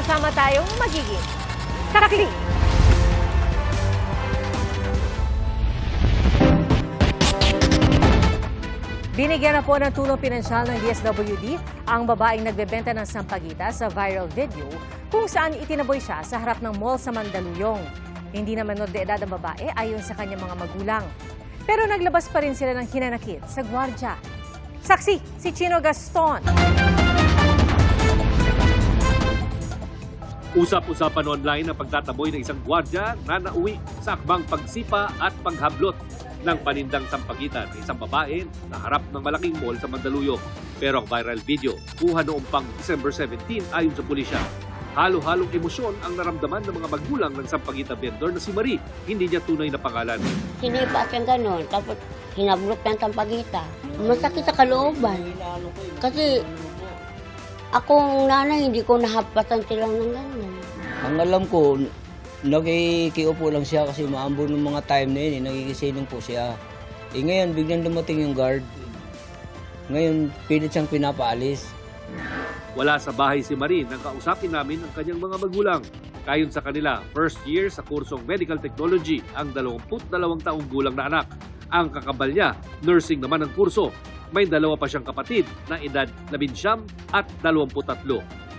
sama-sama tayong magiging saksi. Binigyan na po ng tulong pinansyal ng DSWD ang babaeng nagbebenta ng sampagita sa viral video kung saan itinaboy siya sa harap ng mall sa Mandaluyong. Hindi naman menor de edad ang babae ayon sa kanyang mga magulang. Pero naglabas pa rin sila ng hinanakit sa gwardya. Saksi, si Chino Gaston. Usap-usapan online ang pagtataboy ng isang gwardya na nauwi sa akbang pagsipa at paghablot ng panindang sampagitan ng isang babae na harap ng malaking mall sa Mandaluyong. Pero ang viral video, kuha noong pang December 17 ayon sa pulisya. Halo-halong emosyon ang naramdaman ng mga magulang ng sampagita vendor na si Marie, hindi niya tunay na pangalan. Sinipa siyang gano'n, tapos hinablok ng sampagita. Masakit sa kalooban. Kasi akong nanay, hindi ko nahapatan silang ng gano'n. Ang alam ko, nakikiupo lang siya kasi maambon ng mga time na yun, nagigisinong po siya. Ngayon, biglang dumating yung guard. Ngayon, pilit siyang pinapaalis. Wala sa bahay si Marie nang kausapin namin ang kanyang mga magulang. Kayon sa kanila, first year sa kursong Medical Technology ang 22 taong gulang na anak. Ang kakabal niya, nursing naman ang kurso. May dalawa pa siyang kapatid na edad 19 at 23.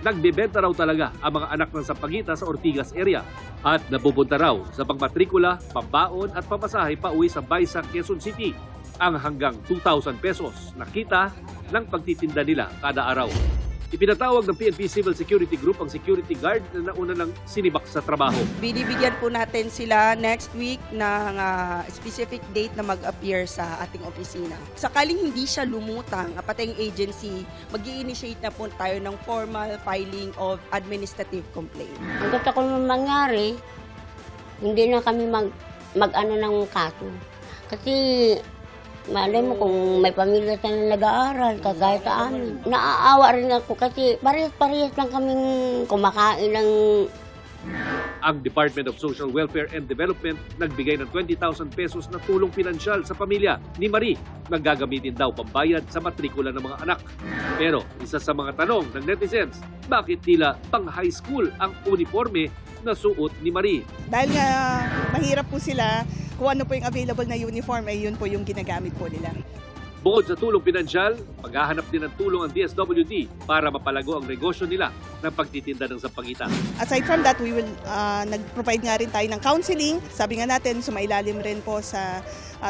Nagbebenta raw talaga ang mga anak ng sampagita sa Ortigas area at napupunta raw sa pangmatrikula, pambaon at pamasahe pa uwi sa Baisa, Quezon City ang hanggang 2,000 pesos na kita ng pagtitinda nila kada araw. Ipinatawag ng PNP Civil Security Group ang security guard na nauna ng sinibak sa trabaho. Binibigyan po natin sila next week ng specific date na mag-appear sa ating opisina. Sakaling hindi siya lumutang, pati yung agency, mag-i-initiate na po tayo ng formal filing of administrative complaint. Ang gusto ko nung mangyari, hindi na kami mag-ano ng kaso. Kasi malay mo kung may pamilya siya na nag-aaral, kagaya sa amin. Naaawa rin ako kasi parehas-parehas lang kaming kumakain ng... Ang Department of Social Welfare and Development nagbigay ng 20,000 pesos na tulong pinansyal sa pamilya ni Marie na gagamitin daw pambayad sa matrikula ng mga anak. Pero isa sa mga tanong ng netizens, bakit tila pang high school ang uniforme na suot ni Marie? Dahil nga mahirap po sila, kung ano po yung available na uniform, ay yun po yung ginagamit po nila. Bukod sa tulong pinansyal, maghahanap din ng tulong ang DSWD para mapalago ang negosyo nila ng pagtitinda ng sampagita. Aside from that, we will nag-provide nga rin tayo ng counseling. Sabi nga natin, sumailalim rin po sa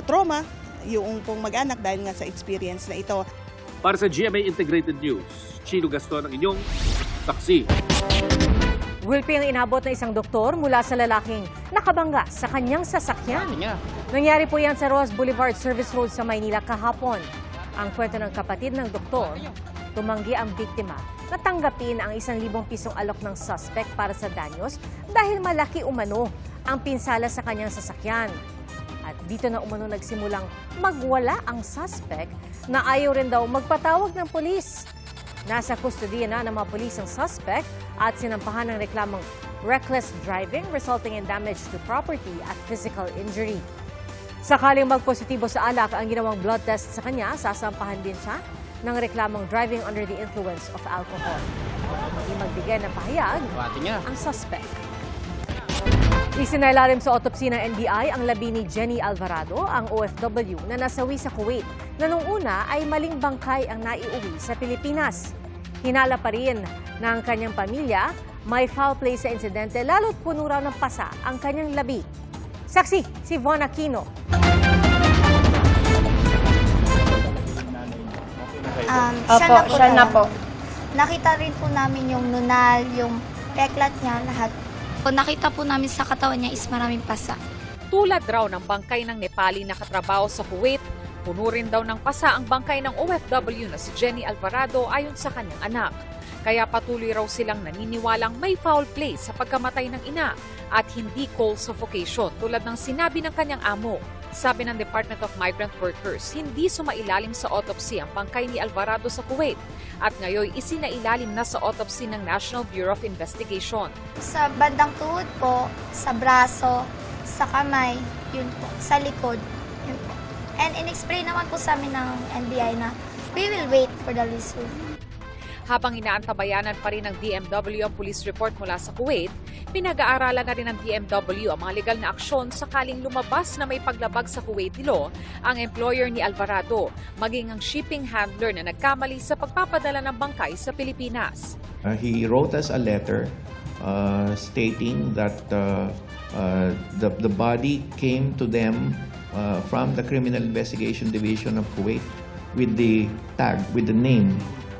trauma yung pong mag-anak dahil nga sa experience na ito. Para sa GMA Integrated News, Chino Gaston ang inyong saksi. Gulpi ang inabot na isang doktor mula sa lalaking nakabangga sa kanyang sasakyan. Nangyari po yan sa Ross Boulevard Service Road sa Maynila kahapon. Ang kwento ng kapatid ng doktor, tumanggi ang biktima na tanggapin ang 1,000 pisong alok ng suspect para sa danyos dahil malaki umano ang pinsala sa kanyang sasakyan. At dito na umano nagsimulang magwala ang suspect na ayaw rin daw magpatawag ng pulis. Nasa kustodiya na ng mga pulis ang suspect at sinampahan ng reklamong reckless driving resulting in damage to property at physical injury. Sakaling magpositibo sa alak ang ginawang blood test sa kanya, sasampahan din siya ng reklamong driving under the influence of alcohol. Hindi magbigay ng pahayag ang suspect. Isinailalim sa autopsy ng NBI ang labi ni Jenny Alvarado, ang OFW na nasawi sa Kuwait, na nung una ay maling bangkay ang naiuwi sa Pilipinas. Hinala pa rin ng kanyang pamilya, may foul play sa insidente lalo't puno raw ng pasa ang kanyang labi. Saksi, si Von Aquino. Siya na po. Nakita rin po namin yung nunal, yung peklat niya, lahat. Nakita po namin sa katawan niya is maraming pasa. Tulad raw ng bangkay ng Nepali na katrabaho sa Kuwait, puno rin daw ng pasa ang bangkay ng OFW na si Jenny Alvarado ayon sa kanyang anak. Kaya patuloy raw silang naniniwalang may foul play sa pagkamatay ng ina at hindi coal suffocation tulad ng sinabi ng kanyang amo. Sabi ng Department of Migrant Workers, hindi sumailalim sa autopsy ang bangkay ni Alvarado sa Kuwait at ngayon isinailalim na sa autopsy ng National Bureau of Investigation. Sa bandang tuhod po, sa braso, sa kamay, yun po, sa likod, yun po. And in-explain naman po sa amin ng NBI na we will wait for the result. Habang inaantabayanan pa rin ng DMW ang police report mula sa Kuwait, pinag-aaralan na rin ng DMW ang mga legal na aksyon sakaling lumabas na may paglabag sa Kuwaiti law ang employer ni Alvarado, maging ang shipping handler na nagkamali sa pagpapadala ng bangkay sa Pilipinas. He wrote us a letter stating that the body came to them from the Criminal Investigation Division of Kuwait with the tag, with the name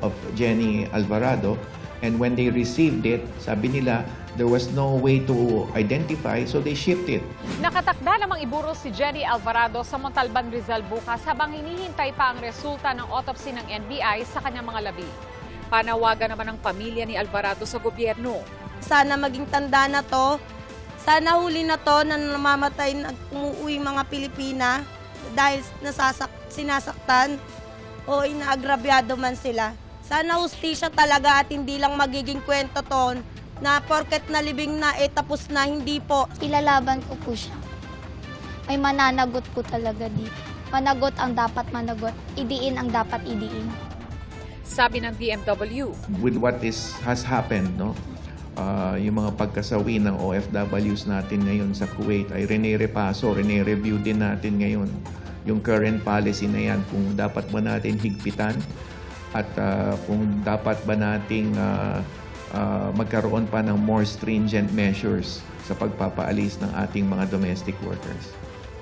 of Jenny Alvarado, and when they received it, sabi nila, there was no way to identify, so they shipped it. Nakatakda namang iburo si Jenny Alvarado sa Montalban, Rizal bukas habang hinihintay pa ang resulta ng autopsy ng NBI sa kanyang mga labi. Panawagan naman ng pamilya ni Alvarado sa gobyerno. Sana maging tanda na to, sana huli na to na namamatay na umuwi mga Pilipina dahil sinasaktan o inaagrabyado man sila. Sana hustisya talaga at hindi lang magiging kwento to na porket nalibing na tapos na, hindi po. Ilalaban ko po siya. May mananagot po talaga dito. Managot ang dapat managot. Idiin ang dapat idiin. Sabi ng DMW. With what has happened, no? Yung mga pagkasawi ng OFWs natin ngayon sa Kuwait ay rene-review din natin ngayon yung current policy na yan, kung dapat ba natin higpitan at kung dapat ba nating magkaroon pa ng more stringent measures sa pagpapaalis ng ating mga domestic workers.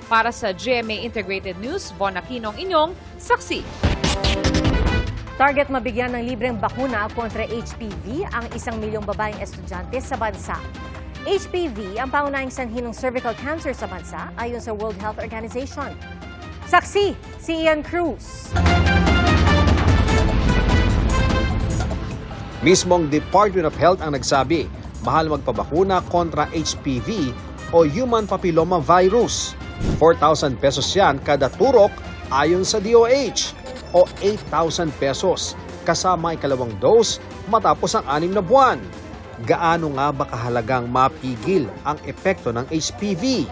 Para sa GMA Integrated News, Von Aquino ang inyong saksi. Target mabigyan ng libreng bakuna kontra HPV ang 1 milyong babaeng estudyante sa bansa. HPV ang pangunahing sanhi ng cervical cancer sa bansa ayon sa World Health Organization. Saksi, si Ian Cruz. Mismong Department of Health ang nagsabi, mahal magpabakuna kontra HPV o Human Papilloma Virus. 4,000 pesos yan kada turok ayon sa DOH o 8,000 pesos kasama ikalawang dose matapos ang 6 na buwan. Gaano nga ba kahalagang mapigil ang epekto ng HPV?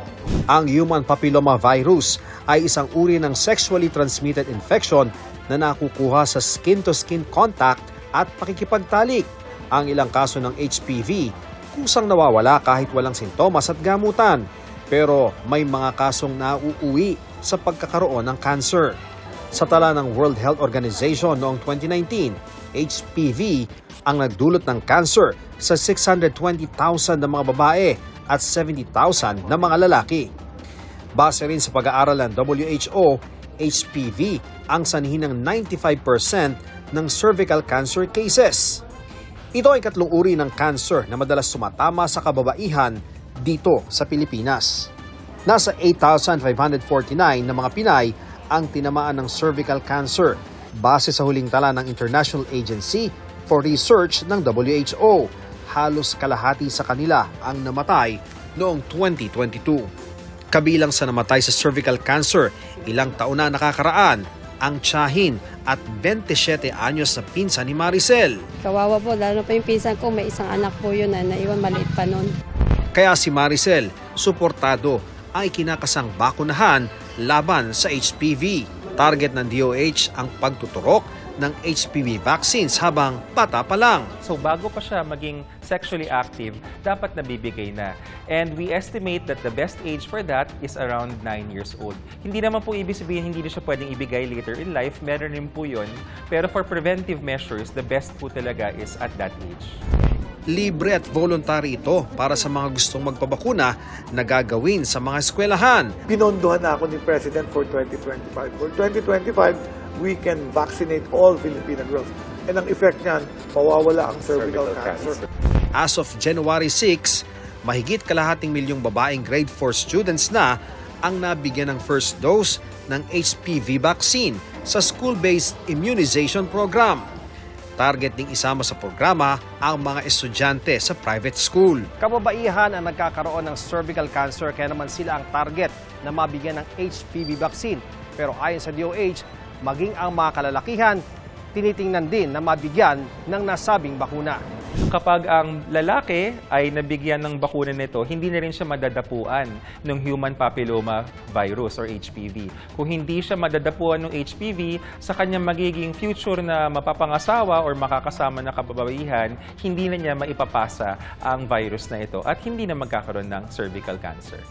Ang Human Papilloma Virus ay isang uri ng sexually transmitted infection na nakukuha sa skin-to-skin contact at pakikipagtalik. Ang ilang kaso ng HPV kusang nawawala kahit walang sintomas at gamutan. Pero may mga kasong nauuwi sa pagkakaroon ng cancer. Sa tala ng World Health Organization noong 2019, HPV ang nagdulot ng cancer sa 620,000 na mga babae at 70,000 na mga lalaki. Base rin sa pag-aaral ng WHO, HPV ang sanhi ng 95% ng cervical cancer cases. Ito ay katlong uri ng cancer na madalas sumatama sa kababaihan dito sa Pilipinas. Nasa 8,549 na mga Pinay ang tinamaan ng cervical cancer base sa huling tala ng International Agency for Research ng WHO. Halos kalahati sa kanila ang namatay noong 2022. Kabilang sa namatay sa cervical cancer, ilang taon na nakakaraan ang tiyahin at 27 anyos na pinsan ni Maricel. Kawawa po, lalo pa yung pinsan ko, may isang anak po yun na naiwan maliit pa noon. Kaya si Maricel, suportado ay kinakasang bakunahan laban sa HPV. Target ng DOH ang pagtuturok ng HPV vaccines habang bata pa lang. So bago pa siya maging sexually active, dapat nabibigay na. And we estimate that the best age for that is around 9 years old. Hindi naman po ibig sabihin hindi na siya pwedeng ibigay later in life, meron rin po yun. Pero for preventive measures, the best po talaga is at that age. Libre at voluntary ito para sa mga gustong magpabakuna na gagawin sa mga eskwelahan. Pinondohan na ako ni President for 2025. For 2025, we can vaccinate all Filipino girls. And ang effect niyan, mawawala ang cervical cancer. As of January 6, mahigit kalahating milyong babaeng grade 4 students na ang nabigyan ng first dose ng HPV vaccine sa school-based immunization program. Target ding isama sa programa ang mga estudyante sa private school. Kababaihan ang nagkakaroon ng cervical cancer kaya naman sila ang target na mabigyan ng HPV vaccine. Pero ayon sa DOH, maging ang mga kalalakihan, tinitingnan din na mabigyan ng nasabing bakuna. Kapag ang lalaki ay nabigyan ng bakuna nito, hindi na rin siya madadapuan ng human papilloma virus or HPV. Kung hindi siya madadapuan ng HPV, sa kanyang magiging future na mapapangasawa or makakasama na kababaihan, hindi na niya maipapasa ang virus na ito at hindi na magkakaroon ng cervical cancer.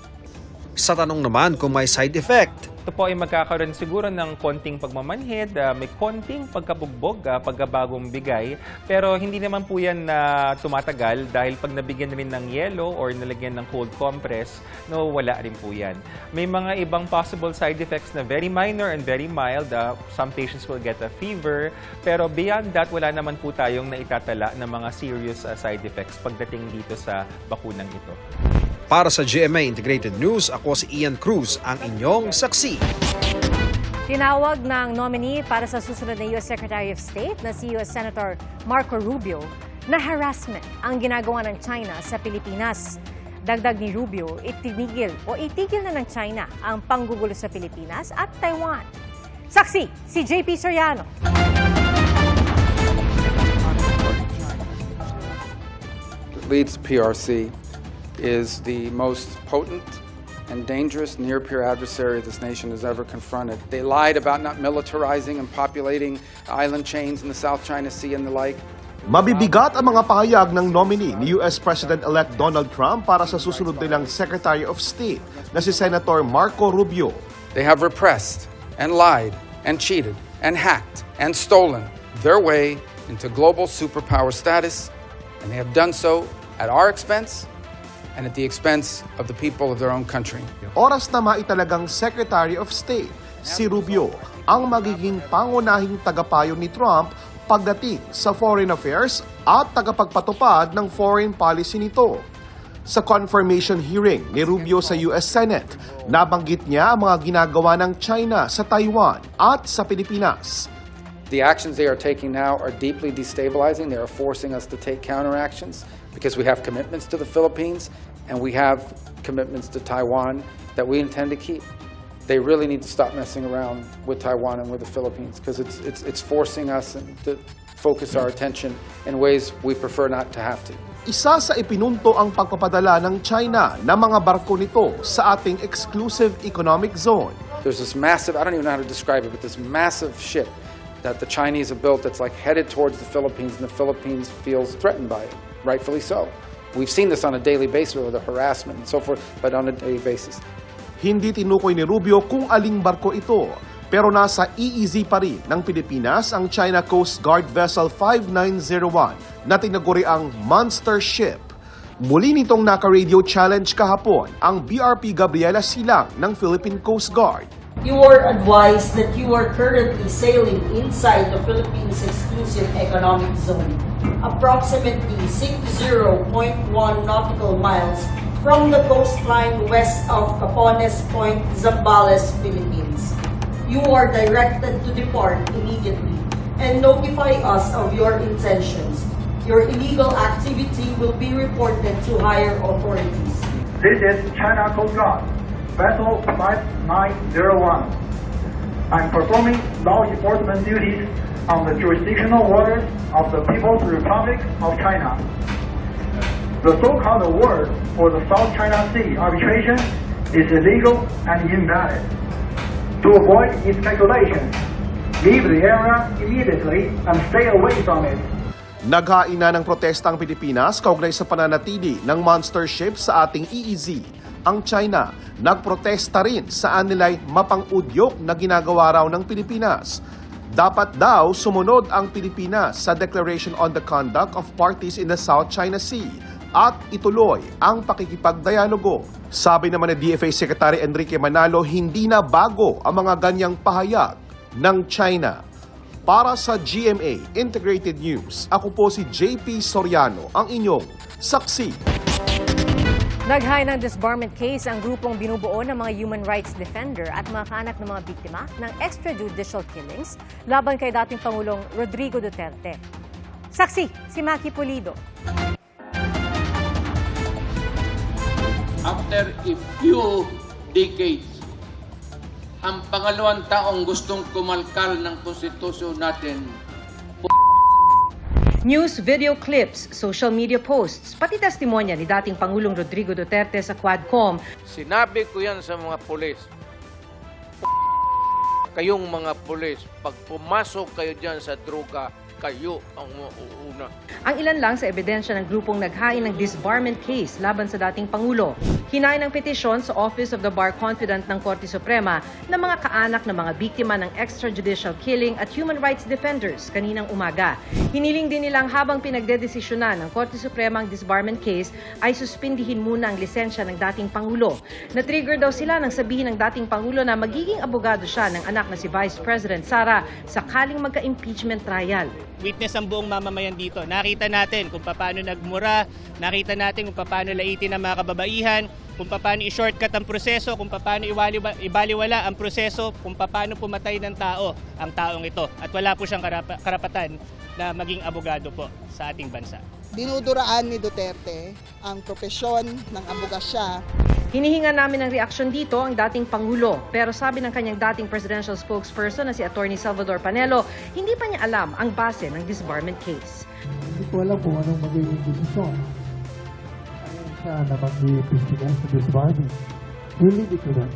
Sa tanong naman kung may side effect, ito po ay magkakaroon siguro ng konting pagmamanhid, may konting pagkabugbog, pagkabagong bigay, pero hindi naman po yan na tumatagal dahil pag nabigyan rin ng yelo or nalagyan ng cold compress, no, wala rin po yan. May mga ibang possible side effects na very minor and very mild. Some patients will get a fever, pero beyond that, wala naman po tayong naitatala ng mga serious side effects pagdating dito sa bakunang ito. Para sa GMA Integrated News, ako si Ian Cruz, ang inyong saksi. Tinawag ng nominee para sa susunod na U.S. Secretary of State na si U.S. Senator Marco Rubio na harassment ang ginagawa ng China sa Pilipinas. Dagdag ni Rubio, itigil na ng China ang panggugulo sa Pilipinas at Taiwan. Saksi, si JP Soriano. Leads PRC is the most potent and dangerous near-peer adversary this nation has ever confronted. They lied about not militarizing and populating island chains in the South China Sea and the like. Mabibigat ang mga pahayag ng nominee ni U.S. President-elect Donald Trump para sa susunod nilang Secretary of State na si Senator Marco Rubio. They have repressed and lied and cheated and hacked and stolen their way into global superpower status, and they have done so at our expense and at the expense of the people of their own country. Oras na maitalagang Secretary of State, si Rubio ang magiging pangunahing tagapayo ni Trump pagdating sa foreign affairs at tagapagpatupad ng foreign policy nito. Sa confirmation hearing ni Rubio sa US Senate, nabanggit niya ang mga ginagawa ng China sa Taiwan at sa Pilipinas. The actions they are taking now are deeply destabilizing. They are forcing us to take counteractions because we have commitments to the Philippines and we have commitments to Taiwan that we intend to keep. They really need to stop messing around with Taiwan and with the Philippines because it's forcing us to focus our attention in ways we prefer not to have to. Isa sa ipinunto ang pagpapadala ng China na mga barko nito sa ating exclusive economic zone. There's this massive, I don't even know how to describe it, but this massive ship that the Chinese have built that's like headed towards the Philippines, and the Philippines feels threatened by it, rightfully so. We've seen this on a daily basis with the harassment and so forth, but on a daily basis. Hindi tinukoy ni Rubio kung aling barko ito, pero nasa EEZ pa rin ng Pilipinas ang China Coast Guard Vessel 5901 na tinaguri ang Monster Ship. Muli nitong naka-radio challenge kahapon ang BRP Gabriela Silang ng Philippine Coast Guard. You are advised that you are currently sailing inside the Philippines Exclusive Economic Zone, approximately 60.1 nautical miles from the coastline west of Capones Point, Zambales, Philippines. You are directed to depart immediately and notify us of your intentions. Your illegal activity will be reported to higher authorities. This is China Coast Guard. Vessel 5901. I'm performing law enforcement duties on the jurisdictional waters of the People's Republic of China. The so-called award for the South China Sea arbitration is illegal and invalid. To avoid its calculations, leave the area immediately and stay away from it. Naghain na ng protesta ang Pilipinas kaugnay sa pananatili ng monster ship sa ating EEZ. Ang China nagprotesta rin saan nila'y mapang-udyok na ginagawa raw ng Pilipinas. Dapat daw sumunod ang Pilipinas sa Declaration on the Conduct of Parties in the South China Sea at ituloy ang pakikipagdialogo. Sabi naman ni DFA Secretary Enrique Manalo, hindi na bago ang mga ganyang pahayag ng China. Para sa GMA Integrated News, ako po si JP Soriano, ang inyong saksi. Naghain ng disbarment case ang grupong binubuo ng mga human rights defender at mga kaanak ng mga biktima ng extrajudicial killings laban kay dating Pangulong Rodrigo Duterte. Saksi, si Maki Pulido. After a few decades, ang pangalawang taong gustong kumalkal ng konstitusyon natin, News, video clips, social media posts, pati testimonya ni dating Pangulong Rodrigo Duterte sa Quadcom. Sinabi ko yan sa mga pulis. Kayong mga pulis, pag pumasok kayo dyan sa droga, kayo ang mauuna. Ang ilan lang sa ebidensya ng grupong naghain ng disbarment case laban sa dating Pangulo. Hinain ng petisyon sa Office of the Bar Confidant ng Korte Suprema ng mga kaanak ng mga biktima ng extrajudicial killing at human rights defenders kaninang umaga. Hiniling din nilang habang pinagdedesisyonan ng Korte Suprema ang disbarment case ay suspindihin muna ang lisensya ng dating Pangulo. Na-trigger daw sila nang sabihin ng dating Pangulo na magiging abogado siya ng anak na si Vice President Sara sakaling magka-impeachment trial. Witness ang buong mamamayan dito. Nakita natin kung paano nagmura, nakita natin kung paano laitin ang mga kababaihan, kung paano i-shortcut ang proseso, kung paano ibaliwala ang proseso, kung paano pumatay ng tao ang taong ito. At wala po siyang karapatan na maging abogado po sa ating bansa. Dinuduraan ni Duterte ang propesyon ng abogasya. Hinihinga namin ng reaksyon dito ang dating Pangulo, pero sabi ng kanyang dating presidential spokesperson na si Attorney Salvador Panelo, hindi pa niya alam ang base ng disbarment case. Hindi ko alam kung anong magiging desisyon. Ayun siya na mag-iimbestigahan sa disbarment. We'll leave it to them.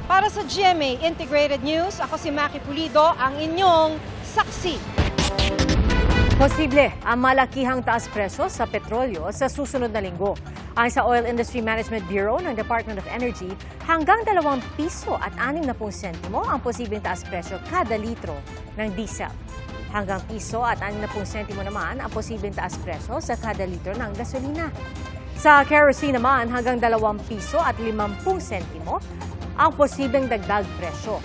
Para sa GMA Integrated News, ako si Maki Pulido, ang inyong saksi. Posible ang malakihang taas presyo sa petrolyo sa susunod na linggo. Ang sa Oil Industry Management Bureau ng Department of Energy, hanggang 2 piso at 60 sentimo ang posibleng taas presyo kada litro ng diesel. Hanggang piso at 60 sentimo naman ang posibleng taas presyo sa kada litro ng gasolina. Sa kerosene naman, hanggang 2 piso at 50 sentimo ang posibleng dagdag presyo.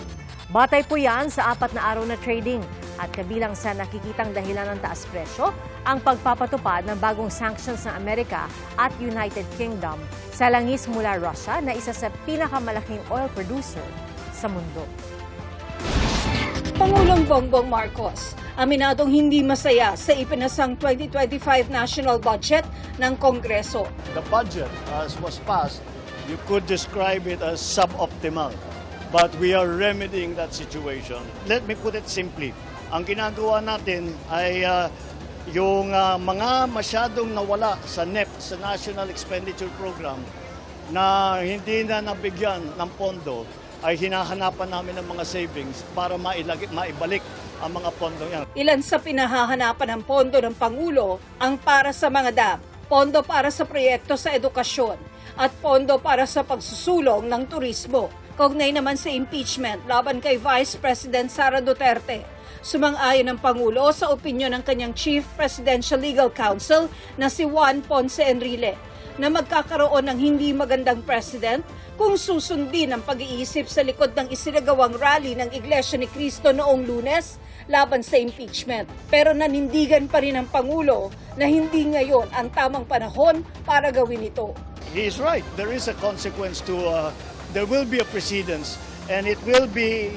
Batay po yan sa 4 na araw na trading. At kabilang sa nakikitang dahilan ng taas presyo, ang pagpapatupad ng bagong sanctions ng Amerika at United Kingdom sa langis mula Russia na isa sa pinakamalaking oil producer sa mundo. Pangulong Bongbong Marcos, aminadong hindi masaya sa ipinasang 2025 national budget ng Kongreso. The budget as was passed, you could describe it as suboptimal. But we are remedying that situation. Let me put it simply. Ang ginagawa natin ay yung mga masyadong nawala sa NEP, sa National Expenditure Program, na hindi na nabigyan ng pondo, ay hinahanapan namin ng mga savings para maibalik ang mga pondo yan. Ilan sa pinahahanapan ng pondo ng Pangulo ang para sa mga dam, pondo para sa proyekto sa edukasyon, at pondo para sa pagsusulong ng turismo. Kaugnay naman sa impeachment laban kay Vice President Sara Duterte. Sumang-ayon ng Pangulo sa opinyon ng kanyang Chief Presidential Legal Counsel na si Juan Ponce Enrile na magkakaroon ng hindi magandang president kung susundin ang pag-iisip sa likod ng isinagawang rally ng Iglesia ni Cristo noong Lunes laban sa impeachment. Pero nanindigan pa rin ang Pangulo na hindi ngayon ang tamang panahon para gawin ito. He is right. There is a consequence to, there will be a precedence. And it will be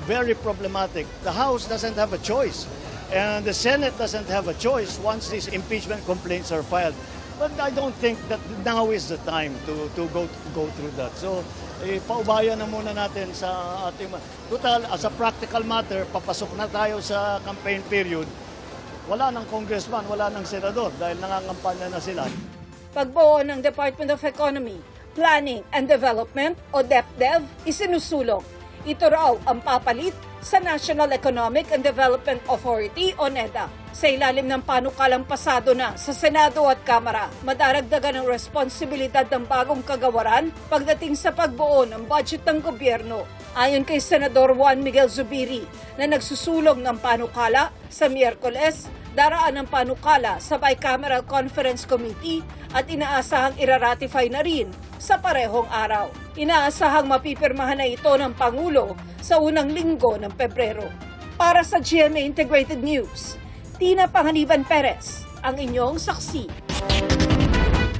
very problematic. The House doesn't have a choice. And the Senate doesn't have a choice once these impeachment complaints are filed. But I don't think that now is the time to go through that. So, paubayan na muna natin sa ating... Total, as a practical matter, papasok na tayo sa campaign period. Wala ng congressman, wala ng senador dahil nangangampanya na sila. Pagbuo ng Department of Economy, Planning and Development o DepDev isinusulong. Ito raw ang papalit sa National Economic and Development Authority o NEDA. Sa ilalim ng panukalang pasado na sa Senado at Kamara, madaragdagan ang responsibilidad ng bagong kagawaran pagdating sa pagbuo ng budget ng gobyerno. Ayon kay Senador Juan Miguel Zubiri na nagsusulong ng panukala sa Miyerkules, daraan ng panukala sa Bicameral Conference Committee at inaasahang iraratify na rin sa parehong araw. Inaasahang mapipirmahan na ito ng Pangulo sa unang linggo ng Pebrero. Para sa GMA Integrated News, Tina Panganiban Perez, ang inyong saksi.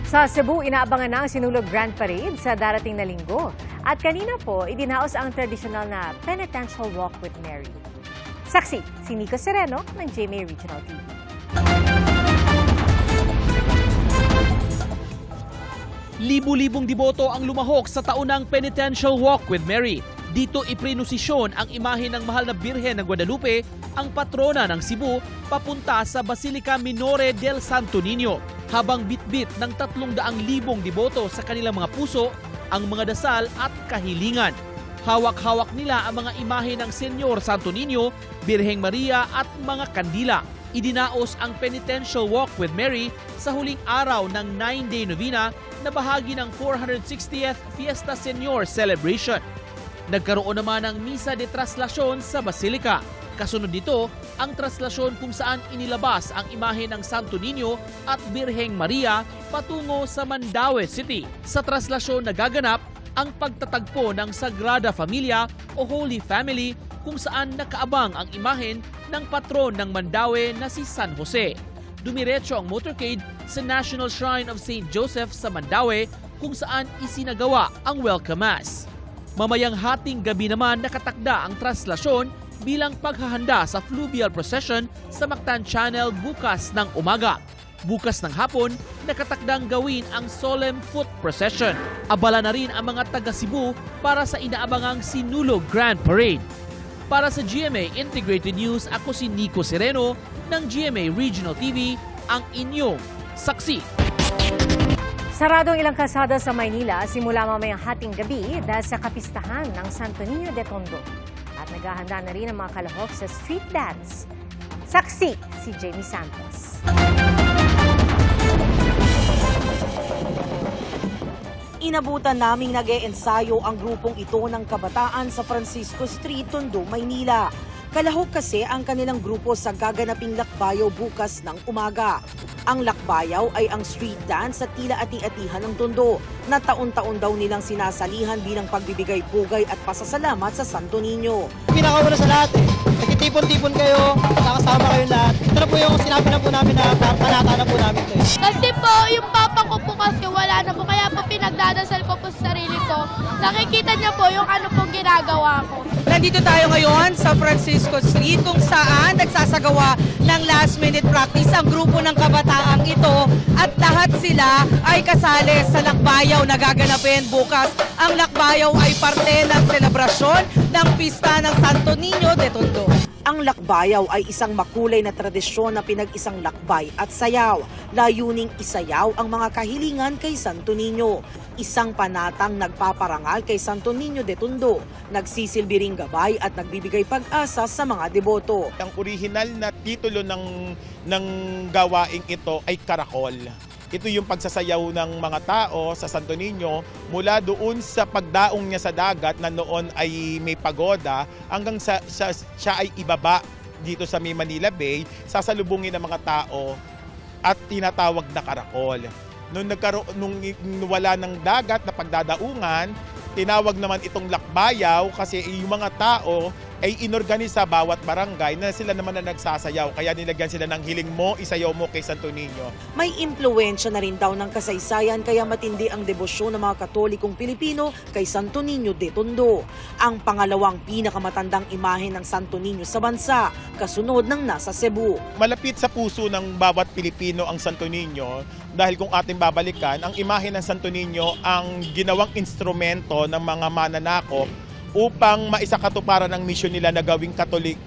Sa Cebu, inaabangan na ang Sinulog Grand Parade sa darating na linggo. At kanina po, idinaos ang tradisyonal na Penitential Walk with Mary. Saksi, si Nico Sereno ng GMA Regional TV. Libu-libong deboto ang lumahok sa taunang Penitential Walk with Mary. Dito iprinosisyon ang imahe ng mahal na Birhen ng Guadalupe, ang patrona ng Cebu, papunta sa Basilica Minore del Santo Niño, habang bitbit ng 300,000 deboto sa kanilang mga puso ang mga dasal at kahilingan. Hawak-hawak nila ang mga imahe ng Senyor Santo Niño, Birheng Maria at mga kandila. Idinaos ang Penitential Walk with Mary sa huling araw ng 9-day novena na bahagi ng 460th Fiesta Senyor Celebration. Nagkaroon naman ng Misa de Traslasyon sa Basilica. Kasunod nito, ang traslasyon kung saan inilabas ang imahe ng Santo Niño at Birheng Maria patungo sa Mandaue City. Sa traslasyon nagaganap ang pagtatagpo ng Sagrada Familia o Holy Family kung saan nakaabang ang imahen ng patron ng Mandaue na si San Jose. Dumiretso ang motorcade sa National Shrine of St. Joseph sa Mandaue kung saan isinagawa ang Welcome Mass. Mamayang hating gabi naman nakatakda ang traslasyon bilang paghahanda sa fluvial procession sa Mactan Channel bukas ng umaga. Bukas ng hapon, nakatakdang gawin ang solemn foot procession. Abala na rin ang mga taga Cebu para sa inaabangang Sinulog Grand Parade. Para sa GMA Integrated News, ako si Nico Sereno ng GMA Regional TV, ang inyong saksi. Saradong ilang kalsada sa Maynila simula mamayang hating gabi dahil sa kapistahan ng Santo Niño de Tondo. At naghahanda na rin ang mga kalahok sa street dance. Saksi si Jamie Santos. Inabutan naming nag-e-ensayo ang grupong ito ng kabataan sa Francisco Street, Tondo, Maynila. Kalahok kasi ang kanilang grupo sa gaganaping lakbayaw bukas ng umaga. Ang lakbayaw ay ang street dance sa tila ati-atihan ng Tondo na taon-taon daw nilang sinasalihan bilang pagbibigay pugay at pasasalamat sa Santo Niño. Pinakauna sa lahat nagtitipon-tipon kayo, nakasama kayo lahat. Ito na po yung sinabi na po namin na panata na po namin ito. Kasi po, yung papa ko po kasi wala na po, kaya po pinagdadasal ko po sa sarili ko. Nakikita niya po yung ano pong ginagawa ko. Nandito tayo ngayon sa Francisco Street kung saan nagsasagawa ng last-minute practice ang grupo ng kabataang ito at lahat sila ay kasali sa lakbayaw na gaganapin bukas. Ang lakbayaw ay parte ng selebrasyon ng pista ng Santo Niño de Tondo. Ang lakbayaw ay isang makulay na tradisyon na pinag-isang lakbay at sayaw. Layuning isayaw ang mga kahilingan kay Santo Niño. Isang panatang nagpaparangal kay Santo Niño de Tondo. Nagsisilbi ring gabay at nagbibigay pag-asa sa mga deboto. Ang orihinal na titulo ng gawaing ito ay Karakol. Ito yung pagsasayaw ng mga tao sa Santo Niño mula doon sa pagdaong niya sa dagat na noon ay may pagoda hanggang siya ay ibaba dito sa may Manila Bay, sasalubungin ng mga tao at tinatawag na karakol. Nung wala ng dagat na pagdadaungan, tinawag naman itong lakbayaw kasi yung mga tao ay inorganisa bawat barangay na sila naman na nagsasayaw. Kaya nilagyan sila ng hiling mo, isayaw mo kay Santo Niño. May impluwensya na rin daw ng kasaysayan kaya matindi ang debosyon ng mga Katolikong Pilipino kay Santo Niño de Tondo. Ang pangalawang pinakamatandang imahe ng Santo Niño sa bansa, kasunod ng nasa Cebu. Malapit sa puso ng bawat Pilipino ang Santo Niño dahil kung ating babalikan, ang imahe ng Santo Niño ang ginawang instrumento ng mga mananakop upang maisakatuparan ng misyon nila na gawing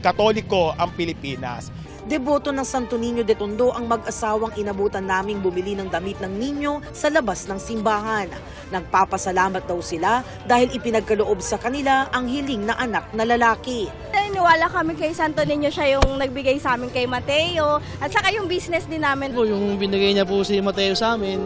katoliko ang Pilipinas. Deboto ng Santo Niño de Tondo ang mag-asawang inabutan naming bumili ng damit ng ninyo sa labas ng simbahan. Nagpapasalamat daw sila dahil ipinagkaloob sa kanila ang hiling na anak na lalaki. Naniwala kami kay Santo Niño, siya yung nagbigay sa amin kay Mateo at saka yung business din namin. Yung binigay niya po si Mateo sa amin,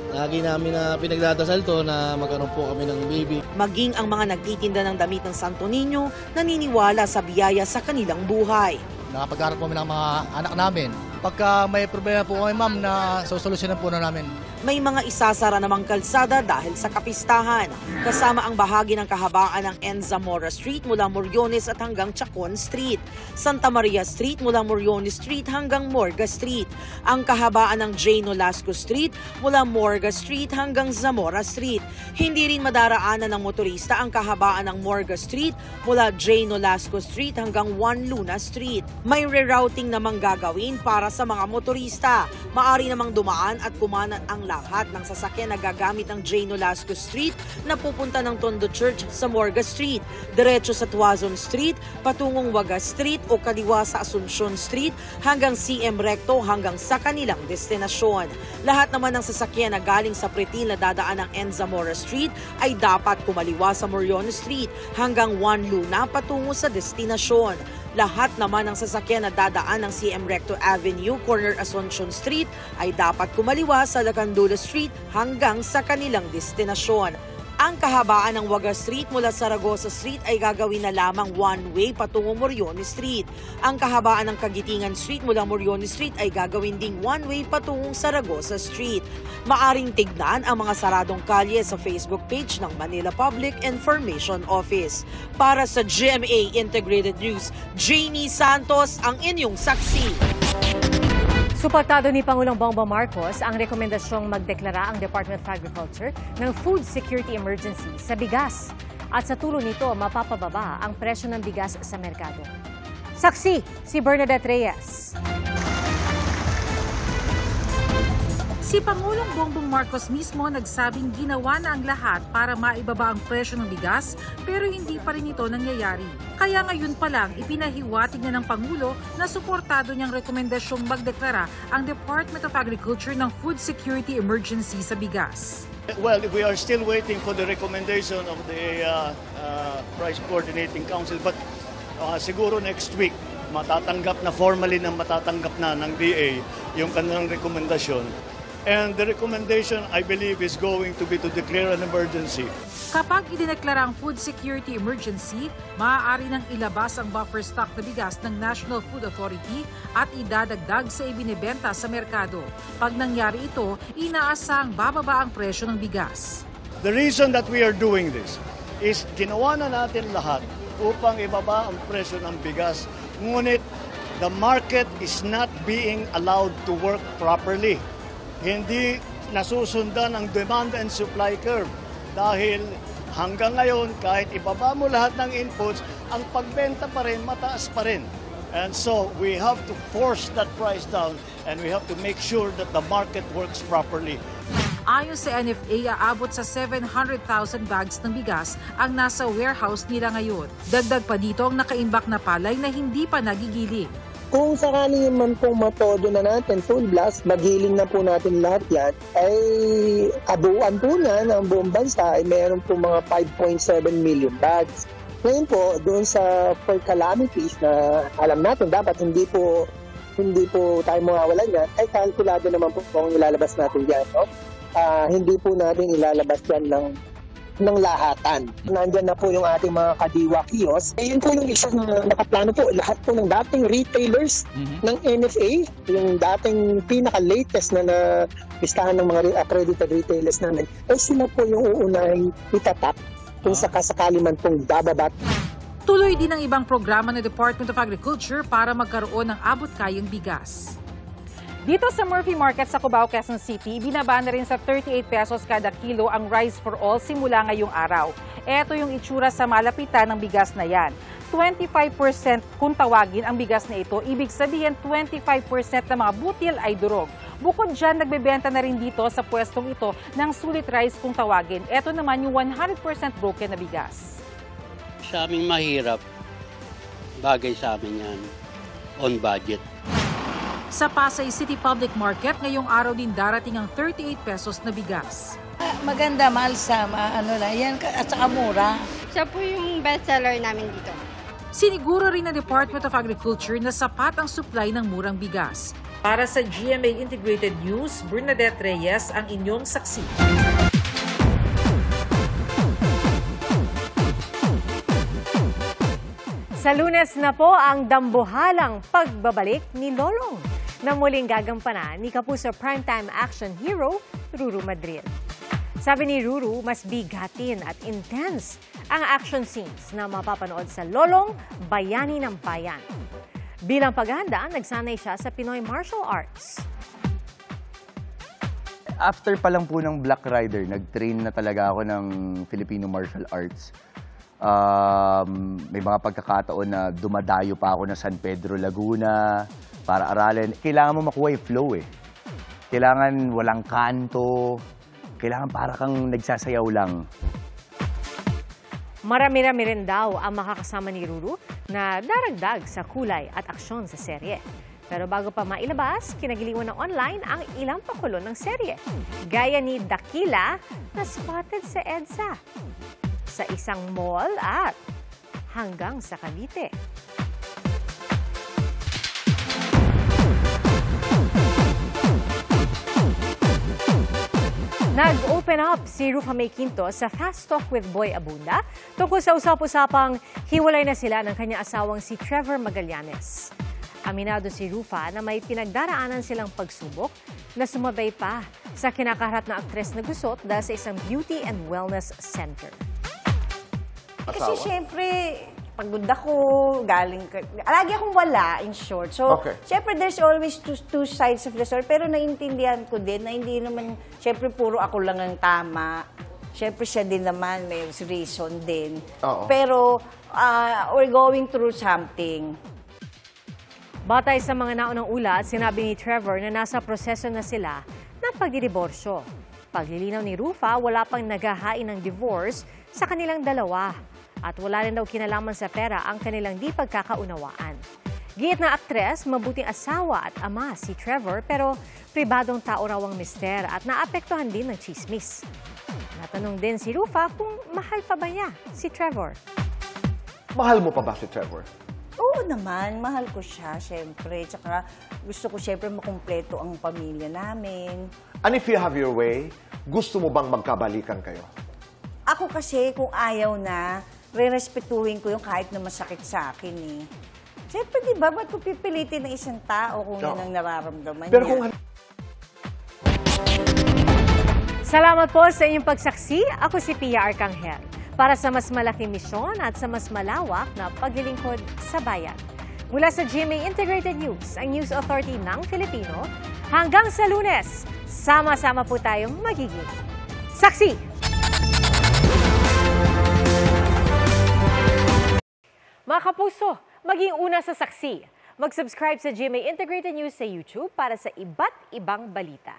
lagi namin na pinagdadasal to na magkaroon po kami ng baby. Maging ang mga nagtitinda ng damit ng Santo Niño naniniwala sa biyaya sa kanilang buhay. Nakapag-aral po kami ng mga anak namin. Pagka may problema po kami ma'am na sosolusyonan po na namin. May mga isasara namang kalsada dahil sa kapistahan. Kasama ang bahagi ng kahabaan ng Enzamora Street mula Moriones at hanggang Chacon Street. Santa Maria Street mula Moriones Street hanggang Morga Street. ang kahabaan ng J. Nolasco Street mula Morga Street hanggang Zamora Street. Hindi rin madaraanan ng motorista ang kahabaan ng Morga Street mula J. Nolasco Street hanggang 1 Luna Street. May rerouting namang gagawin para sa mga motorista. Maari namang dumaan at kumanan ang lahat ng sasakyan na gagamit ng J. Nolasco Street na pupunta ng Tondo Church sa Morga Street, diretso sa Tuazon Street, patungong Wagas Street o kaliwa sa Asuncion Street hanggang CM Recto hanggang sa kanilang destinasyon. Lahat naman ng sasakyan na galing sa Pretil na dadaan ng Zamora Street ay dapat kumaliwa sa Morion Street hanggang 1 Luna patungo sa destinasyon. Lahat naman ng sasakyan na dadaan ng CM Recto Avenue, corner Asuncion Street ay dapat kumaliwa sa Lacandula Street hanggang sa kanilang destinasyon. Ang kahabaan ng Wagas Street mula Zaragoza Street ay gagawin na lamang one-way patungo Morion Street. Ang kahabaan ng Kagitingan Street mula Morion Street ay gagawin ding one-way patungong Zaragoza Street. Maaring tignan ang mga saradong kalye sa Facebook page ng Manila Public Information Office. Para sa GMA Integrated News, Jamie Santos ang inyong saksi. Suportado ni Pangulong Bongbong Marcos ang rekomendasyong magdeklara ang Department of Agriculture ng Food Security Emergency sa bigas. At sa tulong nito, mapapababa ang presyo ng bigas sa merkado. Saksi, si Bernadette Reyes. Si Pangulong Bongbong Marcos mismo nagsabing ginawa na ang lahat para maibaba ang presyo ng bigas pero hindi pa rin ito nangyayari. Kaya ngayon pa lang ipinahiwatig na ng Pangulo na suportado niyang rekomendasyong magdeklara ang Department of Agriculture ng Food Security Emergency sa bigas. Well, we are still waiting for the recommendation of the Price Coordinating Council but siguro next week matatanggap na formally ng DA yung kanilang rekomendasyon. And the recommendation, I believe, is going to be to declare an emergency. Kapag idineklara ang food security emergency, maaari nang ilabas ang buffer stock na bigas ng National Food Authority at idadagdag sa ibinebenta sa merkado. Pag nangyari ito, inaasang bababa ang presyo ng bigas. The reason that we are doing this is ginawa na natin lahat upang ibaba ang presyo ng bigas. Ngunit the market is not being allowed to work properly. Hindi nasusundan ang demand and supply curve dahil hanggang ngayon kahit ibaba mo lahat ng inputs, ang pagbenta pa rin, mataas pa rin. And so we have to force that price down and we have to make sure that the market works properly. Ayon sa NFA, aabot sa 700,000 bags ng bigas ang nasa warehouse nila ngayon. Dagdag pa dito ang nakaimbak na palay na hindi pa nagigiling. Kung sakali man pong matodo na natin, full blast, magiling na po natin lahat yan, ay abuan po na ng buong bansa ay meron po mga 5.7 million bags. Ngayon po, doon sa per calamities na alam natin, dapat hindi po tayo mawawalan yan, ay kalkulado naman po kung ilalabas natin yan. No? Hindi po natin ilalabas yan ng lahatan. Nandyan na po yung ating mga kadiwa kiosk. Yun po yung isang nakaplano po. Lahat po ng dating retailers ng NFA, yung dating pinaka-latest na listahan ng mga accredited retailers namin, ay sila po yung uunahing itatap kung sakasakali man pong bababat. Tuloy din ang ibang programa ng Department of Agriculture para magkaroon ng abot-kayang bigas. Dito sa Murphy Market sa Cubao, Quezon City, binaba na rin sa 38 pesos kada kilo ang Rice for All simula ngayong araw. Ito yung itsura sa malapitan ng bigas na yan. 25% kung tawagin ang bigas na ito, ibig sabihin 25% ng mga butil ay durog. Bukod dyan, nagbebenta na rin dito sa pwestong ito ng sulit rice kung tawagin. Ito naman yung 100% broken na bigas. Sa aming mahirap, bagay sa amin yan, on budget. Sa Pasay City Public Market, ngayong araw din darating ang 38 pesos na bigas. Maganda, mahal sa yan, at saka mura. Siya po yung bestseller namin dito. Siniguro rin ng Department of Agriculture na sapat ang supply ng murang bigas. Para sa GMA Integrated News, Bernadette Reyes ang inyong saksi. Sa Lunes na po ang dambuhalang pagbabalik ni Lolong na muling gagampanan ni Kapuso Primetime Action Hero, Ruru Madrid. Sabi ni Ruru, mas bigatin at intense ang action scenes na mapapanood sa Lolong, Bayani ng Bayan. Bilang paghahanda, nagsanay siya sa Pinoy martial arts. After pa lang po ng Black Rider, nag-train na talaga ako ng Filipino martial arts. May mga pagkakataon na dumadayo pa ako na San Pedro, Laguna para aralin. Kailangan mo makuha yung flow eh. Kailangan walang kanto. Kailangan para kang nagsasayaw lang. Marami-rami rin daw ang makakasama ni Ruru na daragdag sa kulay at aksyon sa serye. Pero bago pa mailabas, kinagiliwan ng online ang ilang pakulo ng serye. Gaya ni Dakila na spotted sa EDSA, sa isang mall at hanggang sa Cavite. Nag-open up si Rufa May Quinto sa Fast Talk with Boy Abunda tungkol sa usap-usapang hiwalay na sila ng kanyang asawang si Trevor Magallanes. Aminado si Rufa na may pinagdaraanan silang pagsubok na sumabay pa sa kinakaharap na aktres na gusot dahil sa isang beauty and wellness center. Kasi syempre, pagod ako, lagi akong wala, in short. So, syempre, there's always two sides of the story. Pero naiintindihan ko din na hindi naman, syempre, puro ako lang ang tama. Syempre, siya din naman, may reason din. Pero, we're going through something. Batay sa mga naunang ulat, sinabi ni Trevor na nasa proseso na sila ng pagdidiborsyo. Paglilinaw ni Rufa, wala pang naghahain ng divorce sa kanilang dalawa. At wala rin daw kinalaman sa pera ang kanilang di pagkakaunawaan. Giit na aktres, mabuting asawa at ama si Trevor pero pribadong tao raw ang mister at naapektuhan din ng chismis. Natanong din si Rufa kung mahal pa ba niya si Trevor. Mahal mo pa ba si Trevor? Oo naman, mahal ko siya, syempre. Tsaka gusto ko syempre makumpleto ang pamilya namin. And if you have your way, gusto mo bang magkabalikan kayo? Ako kasi, kung ayaw na, re-respetuhin ko yung kahit na masakit sa akin eh. Siyempre, di ba, ba't ko pipilitin ng isang tao kung yun ang nararamdaman niya? Kung... Salamat po sa inyong pagsaksi. Ako si Pia Arcangel. Para sa mas malaking misyon at sa mas malawak na paglilingkod sa bayan. Mula sa GMA Integrated News, ang News Authority ng Filipino, hanggang sa Lunes, sama-sama po tayong magiging saksi! Mga kapuso, maging una sa saksi. Mag-subscribe sa GMA Integrated News sa YouTube para sa iba't ibang balita.